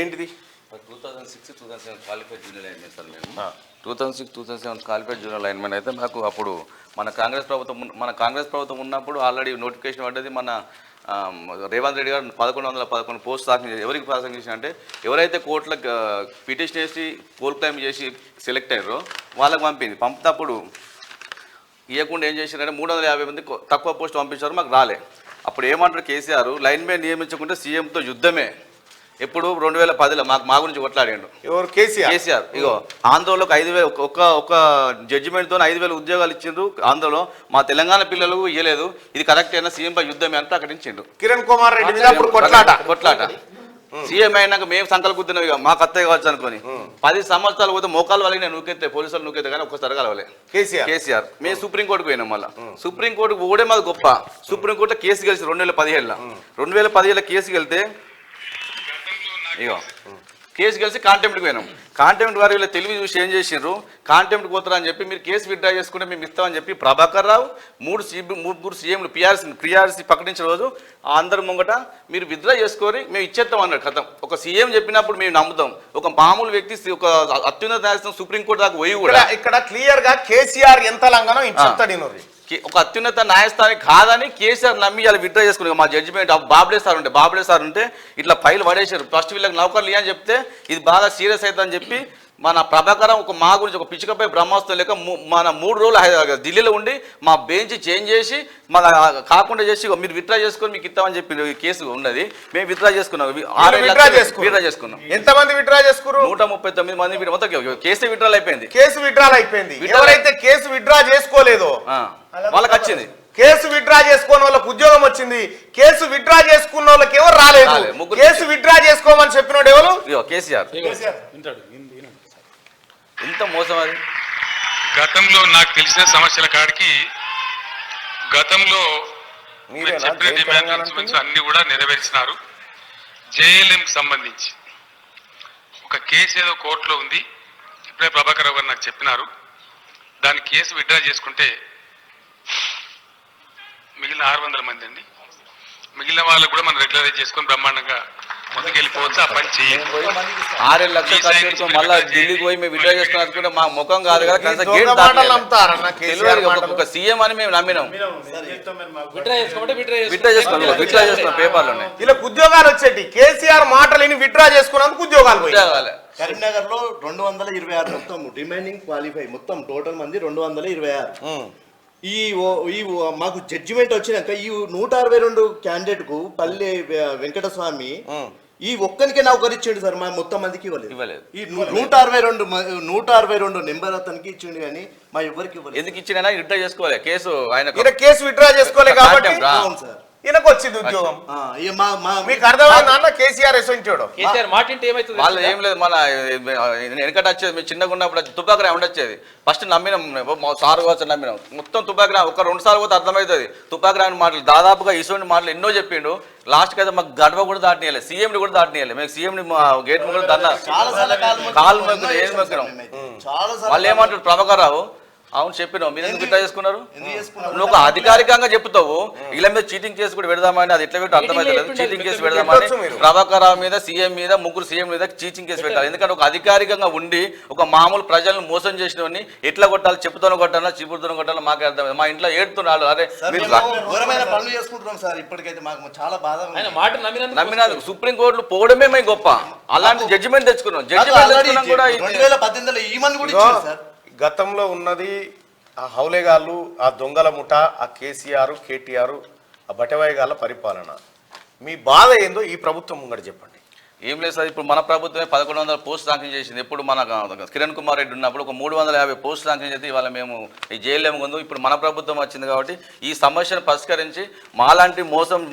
ఏంటిది? 2006-2007 qualified junior linemen sir మేము. 2006-2007 qualified junior linemen అయితే మాకు అప్పుడు మన కాంగ్రెస్ ప్రభుత్వం ఉన్నప్పుడు ఆల్రెడీ నోటిఫికేషన్ పడ్డది. మన రేవంత్ రెడ్డి గారు 1111 పోస్ట్ సాధన చేసి ఎవరికి సాధన చేసిన అంటే ఎవరైతే కోర్టులకు పిటిషన్ వేసి పోల్ క్లైమ్ చేసి సెలెక్ట్ అయ్యారో వాళ్ళకి పంపింది. పంపినప్పుడు ఇవ్వకుండా ఏం చేశారంటే 350 మంది తక్కువ పోస్ట్ పంపించారు, మాకు రాలే. అప్పుడు ఏమంటారు కేసీఆర్, లైన్మెన్ నియమించకుంటే సీఎంతో యుద్ధమే. ఎప్పుడు 2010లో మా గురించి కొట్లాడాడు ఎవరు? కేసీఆర్. ఇగో ఆంధ్రలోకి 5,000 ఒక జడ్జిమెంట్తో 5,000 ఉద్యోగాలు ఇచ్చిండ్రు. ఆంధ్రలో మా తెలంగాణ పిల్లలు ఇవ్వలేదు. ఇది కరెక్ట్ అయినా సీఎం పై యుద్ధమే అని ప్రకటించిండు. కిరణ్ కుమార్ రెడ్డి మీద కొట్లాట. సీఎం అయినాక మేము సంకల్పుతున్నాం ఇక మాకు అత్తయ్య కావచ్చు అనుకుని 10 సంవత్సరాలు పోతే మోకాలు వాళ్ళకి నేను నూకెత్తే పోలీసులు నూకెత్తే కానీ ఒక్కసారి కలవలే కేసీఆర్. మేము సుప్రీంకోర్టుకు పోయినాం. మళ్ళీ సుప్రీంకోర్టుకు ఓడే మాది గొప్ప. సుప్రీంకోర్టులో కేసు గెలిచి 2017 కేసు గెలితే ఇగో కేసు కలిసి కాంటెంప్ట్కి పోయినాం. కాంటెంప్ట్ వారు వీళ్ళ తెలివి చూసి ఏం చేసిండ్రు, కాంటెంప్ట్ పోతారా అని చెప్పి మీరు కేసు విత్డ్రా చేసుకుంటే మేము ఇస్తామని చెప్పి ప్రభాకర్ రావు 3 సీఎంలు పిఆర్సీ ప్రకటించిన రోజు అందరి ముంగట మీరు విత్డ్రా చేసుకొని మేము ఇచ్చేస్తాం అన్నాడు. కథం ఒక సీఎం చెప్పినప్పుడు మేము నమ్ముతాం. ఒక మామూలు వ్యక్తి ఒక అత్యున్నత న్యాయస్థానం సుప్రీంకోర్టు దాకా పోయి కూడా ఇక్కడ క్లియర్ గా కేసీఆర్ ఎంత లంఘనం ఇచ్చేస్తాడు. ఒక అత్యున్నత న్యాయస్థానం కాదని కేసీఆర్ నమ్మి ఇలా విత్డ్రా చేసుకున్నాం. మా జడ్జిమెంట్ బాబ్లే సార్ ఉంటే ఇట్లా ఫైల్ పడేశారు. ఫస్ట్ వీళ్ళకి నౌకర్లు అని చెప్తే ఇది బాగా సీరియస్ అవుతుందని చెప్పి మన ప్రభాకరం మా గురించి ఒక పిచ్చుకపై బ్రహ్మాస్త్రం లేక మన 3 రోజులు ఢిల్లీలో ఉండి మా బెంచ్ చేంజ్ చేసి మన కాకుండా చేసి మీరు విత్డ్రా చేసుకొని మీకు ఇస్తామని చెప్పి కేసు ఉన్నది. మేము విత్డ్రా చేసుకున్నాం. విత్డ్రా చేసుకున్నాం. ఎంతమంది విత్డ్రా చేసుకున్నారు? 139 మంది. మొత్తం కేసు విత్డ్రాల్ అయిపోయింది. ఎవరైతే కేసు విత్డ్రా చేసుకోలేదో వాళ్ళకి వచ్చింది. కేసు విత్డ్రా చేసుకున్న వాళ్ళకి ఉద్యోగం వచ్చింది. కేసు విత్డ్రా చేసుకున్న వాళ్ళకి ఎవరు రాలేదు. కేసు విత్డ్రా చేసుకోమని చెప్పినోడు ఎవరు? కేసీఆర్. ఎంత మోసం అది. గతంలో నాకు తెలిసిన సమస్యల కాడికి గతంలో చెప్పిన డిమాండ్స్ అన్ని కూడా నెరవేర్చినారు. జేఎల్ఎం సంబంధించి ఒక కేసు ఏదో కోర్టులో ఉంది. ఇప్పుడే ప్రభాకర్ రావు గారు నాకు చెప్పినారు. దాని కేసు విత్డ్రా చేసుకుంటే మిగిలిన 600 మంది అండి. మిగిలిన వాళ్ళకు కూడా మనం రెగ్యులరైజ్ చేసుకొని బ్రహ్మాండంగా ముందుకెళ్ళిపోవచ్చు. ఆ పని చేయండి. 6 లక్షలు ఖర్చు మళ్ళీ ఢిల్లీకి పోయి మేము విత్డ్రా చేసుకున్నట్టుకుంటే మా ముఖం కాదు కదా. ఒక సీఎం అని మేము నమ్మినాం. విత్డ్రా చేసుకున్నాం పేపర్లోనే. ఇలా ఉద్యోగాలు వచ్చేటి కేసీఆర్ మాటలు విత్డ్రా చేసుకున్నందుకు ఉద్యోగాలు. కరీంనగర్ లో 226 మొత్తం రిమైనింగ్ క్వాలిఫై మొత్తం టోటల్ మంది 226. ఈ మాకు జడ్జిమెంట్ వచ్చినాక ఈ 162 క్యాండిడేట్ కు పల్లె వెంకటస్వామి ఈ ఒక్కనికే నౌకరిచ్చిండు సార్. మా మొత్తం మందికి ఇవ్వలేదు. ఈ 162 నెంబర్ అతనికి ఇచ్చిండు కానీ మా ఎవరికి ఇవ్వలేదు. ఎందుకు ఇచ్చిన విత్డ్రా చేసుకోవాలి కేసు. ఆయన కేసు విత్డ్రా చేసుకోలేదు కాబట్టి అవును సార్ ఈయనకు వచ్చింది ఉద్యోగం. మీకు అర్థమైందా? కేసీఆర్ వాళ్ళు ఏం లేదు. మన వెనకట వచ్చేది మేము చిన్నగా ఉన్నప్పుడు తుపాకరా ఉండొచ్చేది. ఫస్ట్ నమ్మినాం సార్ వచ్చి నమ్మినాం. మొత్తం తుపాకరా ఒక 2 సార్లు పోతే అర్థమవుతుంది. తుపాకరా మాటలు దాదాపుగా ఇటువంటి మాటలు ఎన్నో చెప్పిండు. లాస్ట్కి అయితే మాకు గడవ కూడా దాటినియాలి, సీఎంని కూడా దాటినియాలి. మేము సీఎంని గేట్ కూడా దాన్ని కాలు మొక్కులు ఏం మొక్కినాం. వాళ్ళు ఏమంటారు ప్రభాకర్ రావు, అవును చెప్పినావు, మీరు ఎందుకు విత్డ్రా చేసుకున్నారు? నువ్వు ఒక అధికారికంగా చెప్తావు ఇలా మీద చీటింగ్ కేసు కూడా పెడదామని. అది ఎట్లా పెట్టి అర్థమైతే చీటింగ్ కేసు పెడదామని ప్రభాకర్ రావు మీద సీఎం మీద 3 సీఎం మీద చీటింగ్ కేసు పెట్టాలి. ఎందుకంటే ఒక అధికారికంగా ఉండి ఒక మామూలు ప్రజలను మోసం చేసినవని ఎట్లా కొట్టాలి, చెప్పుతోనో కొట్టాలా చీపుడుతోనో కొట్టాలో మాకే అర్థమైంది. మా ఇంట్లో ఏడుతున్నాడు. అరే పనులు చేసుకుంటున్నాం సార్. ఇప్పటికైతే మాకు చాలా బాధ. నమ్మినందుకు సుప్రీంకోర్టులో పోవడమే మేము గొప్ప. అలాంటి జడ్జిమెంట్ తెచ్చుకున్నాం. జడ్జిమెంట్ కూడా 2018లో ఈ మంది కూడా ఇచ్చారు సార్. గతంలో ఉన్నది ఆ హౌలేగాళ్ళు, ఆ దొంగల ముఠ, ఆ కేసీఆర్, కేటీఆర్, ఆ బటవాయిగాళ్ళ పరిపాలన. మీ బాధ ఏందో ఈ ప్రభుత్వం ముంగట చెప్పండి. ఏం లేదు సార్. ఇప్పుడు మన ప్రభుత్వమే 1100 పోస్ట్ శాంక్షన్ చేసింది. ఎప్పుడు మన కిరణ్ కుమార్ రెడ్డి ఉన్నప్పుడు ఒక 350 పోస్ట్ శాంక్షన్ చేస్తే ఇవాళ మేము ఈ జైల్లో ముందు ఇప్పుడు మన ప్రభుత్వం వచ్చింది కాబట్టి ఈ సమస్యను పరిష్కరించి మాలాంటి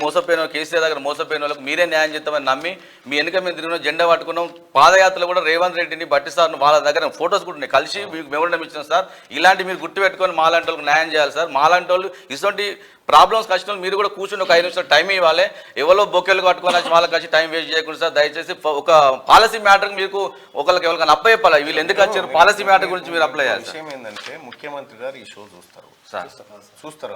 మోసపోయిన కేసీఆర్ దగ్గర మోసపోయిన వాళ్ళకి మీరే న్యాయం చేస్తామని నమ్మి మీ వెనుక మేము తిరిగిన జెండా పట్టుకున్నాం. పాదయాత్రలో కూడా రేవంత్ రెడ్డిని బట్టి సార్ వాళ్ళ దగ్గర ఫొటోస్ కూడా ఉన్నాయి. కలిసి మీకు మెమోరండం ఇచ్చిన సార్. ఇలాంటి మీరు గుర్తుపెట్టుకొని మాలాంటి వాళ్ళకి న్యాయం చేయాలి సార్. మాలాంటి వాళ్ళు ఇటువంటి ప్రాబ్లమ్స్ కష్టం మీరు కూడా కూర్చొని ఒక 5 నిమిషాలు టైం ఇవ్వాలి. ఎవరో బొక్కెలు కట్టుకొని వచ్చి వాళ్ళకి వచ్చి టైం వేస్ట్ చేయకుండా సార్ దయచేసి దయచేసి ఒక పాలసీ మ్యాటర్ మీకు ఒకరికి ఎవరికైనా అప్లై చెప్పాలి. వీళ్ళు ఎందుకు వచ్చారు పాలసీ మ్యాటర్ గురించి మీరు అప్లై చేయాలి. విషయం ఏంటంటే ముఖ్యమంత్రి గారు ఈ షో చూస్తారు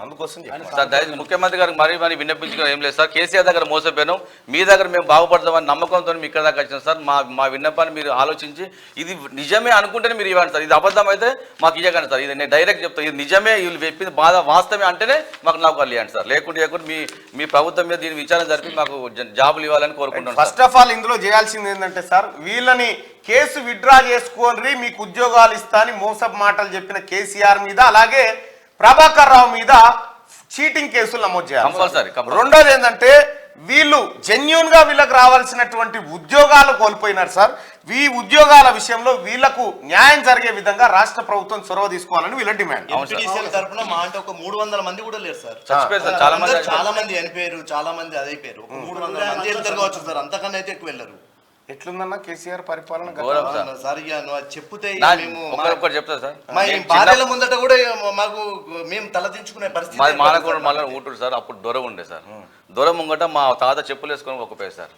అందుకోసం సార్ దయచేసి ముఖ్యమంత్రి గారికి మరీ విన్నపించుకుని ఏం లేదు సార్. కేసీఆర్ దగ్గర మోసపోయాం, మీ దగ్గర మేము బాగుపడతామని నమ్మకంతో మీ ఇక్కడ దాకా వచ్చినాం సార్. మా విన్నపాన్ని మీరు ఆలోచించి ఇది నిజమే అనుకుంటేనే మీరు ఇవ్వండి సార్. ఇది అబద్ధం అయితే మాకు ఇవ్వకండి సార్. ఇది నేను డైరెక్ట్ చెప్తాను, ఇది నిజమే వీళ్ళు చెప్పింది బాధ వాస్తవమే అంటేనే మాకు నౌకర్లు ఇవ్వండి సార్. లేకుంటే మీ ప్రభుత్వం మీద దీని విచారణ జరిపి మాకు జాబులు ఇవ్వాలని కోరుకుంటున్నాను. ఫస్ట్ ఆఫ్ ఆల్ ఇందులో చేయాల్సింది ఏంటంటే సార్, వీళ్ళని కేసు విత్డ్రా చేసుకోండి మీకు ఉద్యోగాలు ఇస్తా అని మోసపు మాటలు చెప్పిన కేసీఆర్ మీద, అలాగే ప్రభాకర్ రావు మీద చీటింగ్ కేసులు నమోదు చేయాలి. రెండోది ఏంటంటే వీళ్ళు జెన్యూన్ గా వీళ్ళకి రావాల్సినటువంటి ఉద్యోగాలు కోల్పోయినారు సార్. ఈ ఉద్యోగాల విషయంలో వీళ్లకు న్యాయం జరిగే విధంగా రాష్ట్ర ప్రభుత్వం చొరవ తీసుకోవాలని వీళ్ళ డిమాండ్. తరపున మా అంటే ఒక 300 మంది కూడా లేరు సార్. చాలా మంది చనిపోయారు, చాలా మంది అదైపోయారు. 300 మంది వెళ్తారు కావచ్చు సార్, అంతకన్నా అయితే ఎక్కువ వెళ్ళరు. ఎట్లుందన్నా కేసీఆర్ పరిపాలన? చెప్తే చెప్తా సార్, మా భార్యల ముందట కూడా మాకు మేము తలదించుకునే పరిస్థితి. మానకోడు మళ్ళీ ఊటుడు సార్. అప్పుడు దొర ఉండే సార్, దొర ముంగట మా తాత చెప్పులు వేసుకొని ఒక్కపోయారు సార్.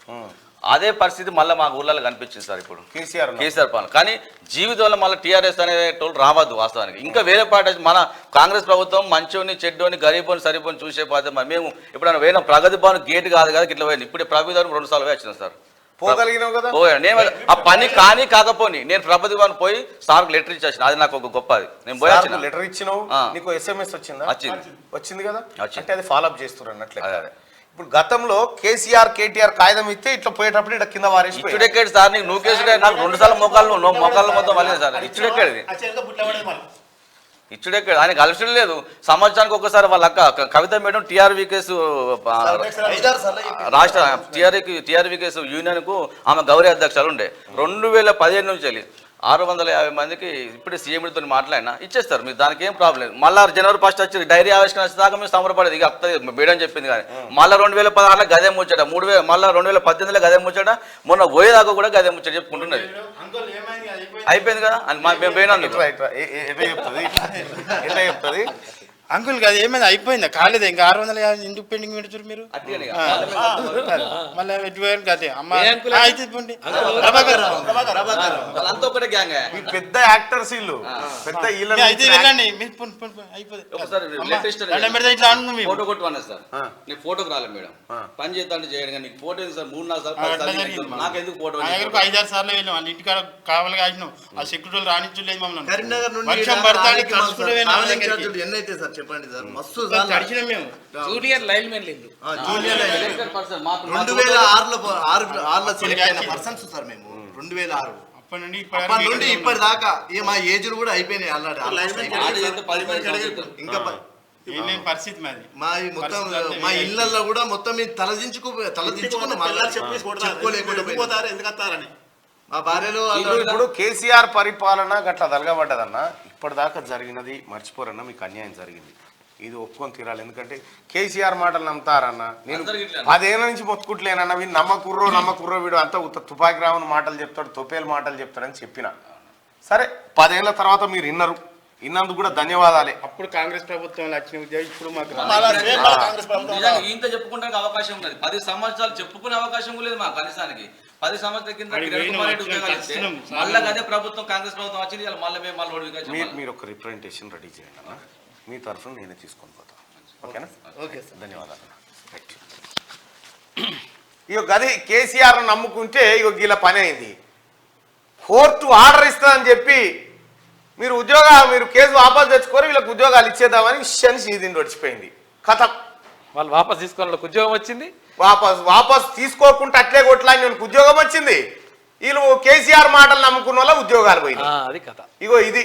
అదే పరిస్థితి మళ్ళీ మా ఊళ్ళలో కనిపించింది సార్ ఇప్పుడు కేసీఆర్ పాలన. కానీ జీవితంలో మళ్ళీ టీఆర్ఎస్ అనే టోల్ రావద్దు వాస్తవానికి. ఇంకా వేరే పార్టీ మన కాంగ్రెస్ ప్రభుత్వం మంచోని చెడ్డోని గరీబోని సరిపోని చూసే పార్టీ. మేము ఎప్పుడైనా వేరే ప్రగతి భవన్ గేట్ కాదు కదా ఇట్లా పోయింది. ఇప్పుడే ప్రభుత్వం 2 సార్లు వచ్చినాం సార్. పోగలిగినావు కదా. నేను ఆ పని కానీ కాకపోని నేను ప్రభుత్వ భవన్ పోయి సార్కు లెటర్ ఇచ్చేసిన, అది నాకు ఒక గొప్ప. అది నేను పోయి లెటర్ ఇచ్చినావు, నీకు SMS వచ్చిందా? వచ్చింది కదా. అంటే అది ఫాలో అప్ చేస్తున్నారు అన్నట్లే. ఇప్పుడు గతంలో కేసీఆర్ కేటీఆర్ కాగితం ఇస్తే ఇట్లా పోయేటప్పుడు ఇట్లా కింద వారేసి ఇచ్చుడెక్కాడు సార్. నీకు నువ్వు కేసు నాకు 2 సార్లు మోకాళ్ళు మొత్తం వల్లే సార్. ఇచ్చుడెక్కాడు ఆయన కలిసి లేదు. సంవత్సరానికి ఒకసారి వాళ్ళ అక్క కవిత మేడం టీఆర్వీ కేసు రాష్ట్ర టీఆర్వీ కేసు యూనియన్ కు ఆమె గౌరవ అధ్యక్షులు ఉండే 2017 నుంచి వెళ్ళి 650 మందికి ఇప్పుడు సీఎంతో మాట్లాడినా ఇచ్చేస్తారు మీరు, దానికి ఏం ప్రాబ్లం లేదు. మళ్ళీ జనవరి 1 వచ్చి డైరీ ఆవిష్కరణ వచ్చేదాకా మేము సంబరపడేది. ఇక మేడం చెప్పింది కానీ మళ్ళీ 2016లో గదే ముచ్చట, మళ్ళీ 2018లో గదే ముచ్చట, మొన్న పోయేదాకా కూడా గదే ముచ్చట చెప్పుకుంటున్నది. అయిపోయింది కదా మేము పోయినందుకు. ఎట్లా చెప్తుంది అంకుల్ కాదు ఏమైంది అయిపోయిందా కాలేదా? ఇంకా 650 ఎందుకు పెండింగ్ పెడుతున్నారు మీరు? మళ్ళీ అదే అమ్మ అయితే పెద్ద యాక్టర్స్ వీళ్ళు, పెద్ద అయితే వెళ్ళండి ఫోటో కొట్టుకున్నా సార్. నీకు ఫోటోకి రాలేదు మేడం, పని చేద్దాం చేయడం కానీ నీకు ఫోటో సార్ 3-4 సార్లు నాకెందుకు ఫోటో 5-6 సార్లు వెళ్ళాం. వాళ్ళ ఇంటికాడ కావాలి కాసినాం, ఆ సెక్యూరిటీ రానిచ్చలేదు మమ్మల్ని. కరీంనగర్ నుండి ఎన్నైతే సార్ చెప్పండి సార్, మస్తు తడిచినాం మేము. జూనియర్ లైన్ మెన్ లేదు. 2006లో సెలెక్ట్ అయిన పర్సన్స్ సార్ మేము. 2006 అప్పటి నుండి ఇప్పటిదాకా మా ఏజ్లు కూడా అయిపోయినాయి ఆల్రెడీ. ఇంకా పరిస్థితి మాది. మా మొత్తం మా ఇళ్లలో కూడా మొత్తం తలదించుకుని చెప్పుకోలేకపోతారు ఎందుకత్తారని మా భార్యలో. ఇప్పుడు కేసీఆర్ పరిపాలన గట్లా తలగబడ్డదన్నా, ఇప్పటిదాకా జరిగినది మర్చిపోరన్నా, మీకు అన్యాయం జరిగింది, ఇది ఒప్పుకొని తీరాలి. ఎందుకంటే కేసీఆర్ మాటలు నమ్ముతారన్న, నేను 10 ఏళ్ళ నుంచి మొత్తుకుంటలేనన్నా, వీడు నమ్మకుర్రో వీడు అంతా తుపాకి రావుని మాటలు చెప్తాడు, తొపేలు మాటలు చెప్తాడని చెప్పిన. సరే 10 ఏళ్ళ తర్వాత మీరు ఇన్నందుకు కూడా ధన్యవాదాలే. అప్పుడు కాంగ్రెస్ ప్రభుత్వం ఇప్పుడు మాకు ఇంత చెప్పుకుంటానికి అవకాశం ఉన్నది. 10 సంవత్సరాలు చెప్పుకునే అవకాశం లేదు మా కనీసానికి. 10 సంవత్సరాల కింద మళ్ళీ అదే ప్రభుత్వం కాంగ్రెస్ ప్రభుత్వం వచ్చింది. మళ్ళీ మీరు ఒక రిప్రజెంటేషన్ రెడీ చేయండి అన్న, మీ తరఫున నేనే తీసుకొని పోతాను. ఓకేనా? ఓకే సార్, ధన్యవాదాలు. రైట్. ఇక గది కేసీఆర్ నమ్ముకుంటే ఇక వీళ్ళ పని అయింది. కోర్టు ఆర్డర్ ఇస్తుందని చెప్పి మీరు కేసు వాపసు తెచ్చుకొని వీళ్ళకి ఉద్యోగాలు ఇచ్చేద్దామని విషయాన్ని సీదిండి వచ్చిపోయింది. కథ వాళ్ళు వాపస్ తీసుకొని ఉద్యోగం వచ్చింది, వాపస్ తీసుకోకుండా అట్లే కొట్లాని ఉద్యోగం వచ్చింది. వీళ్ళు కేసీఆర్ మాటలు నమ్ముకున్న వాళ్ళ ఉద్యోగాలు పోయింది. అది కథ. ఇగో ఇది